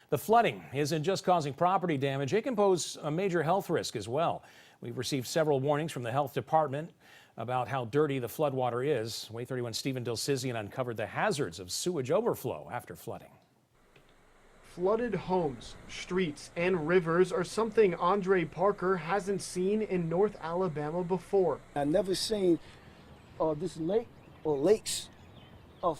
The flooding isn't just causing property damage, it can pose a major health risk as well. We've received several warnings from the health department about how dirty the floodwater is. WAAY 31's Stephen Dilsizian uncovered the hazards of sewage overflow after flooding. Flooded homes, streets, and rivers are something Andre Parker hasn't seen in North Alabama before. I've never seen this lake or lakes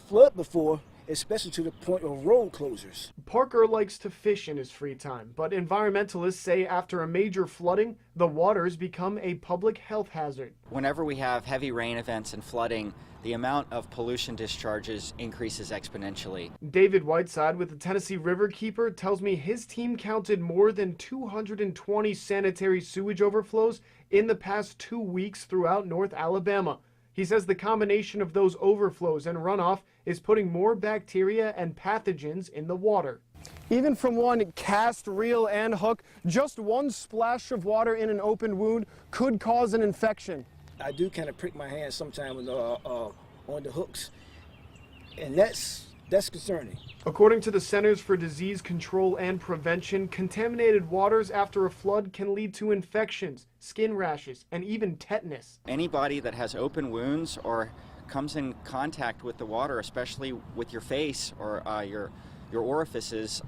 flood before, especially to the point of road closures. Parker likes to fish in his free time, but environmentalists say after a major flooding, the waters become a public health hazard. Whenever we have heavy rain events and flooding, the amount of pollution discharges increases exponentially. David Whiteside with the Tennessee Riverkeeper tells me his team counted more than 220 sanitary sewage overflows in the past 2 weeks throughout North Alabama. He says the combination of those overflows and runoff is putting more bacteria and pathogens in the water. Even from one cast, reel, and hook, just one splash of water in an open wound could cause an infection. I do kind of prick my hand sometimes on the hooks, and that's concerning. According to the Centers for Disease Control and Prevention, contaminated waters after a flood can lead to infections, skin rashes, and even tetanus. Anybody that has open wounds or comes in contact with the water, especially with your face or your orifices,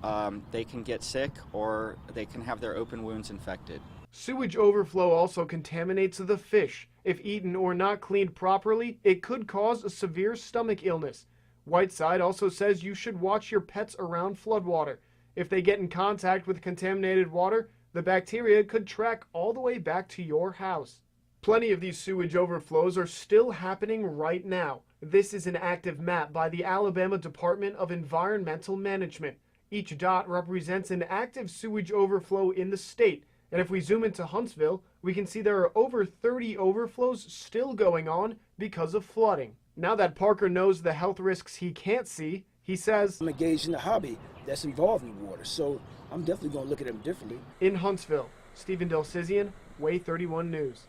they can get sick or they can have their open wounds infected. Sewage overflow also contaminates the fish. If eaten or not cleaned properly, it could cause a severe stomach illness. Whiteside also says you should watch your pets around floodwater. If they get in contact with contaminated water, the bacteria could track all the way back to your house. Plenty of these sewage overflows are still happening right now. This is an active map by the Alabama Department of Environmental Management. Each dot represents an active sewage overflow in the state. And if we zoom into Huntsville, we can see there are over 30 overflows still going on because of flooding. Now that Parker knows the health risks he can't see, he says, I'm engaged in a hobby that's involving water, so I'm definitely going to look at them differently. In Huntsville, Stephen Dilsizian, WAAY 31 News.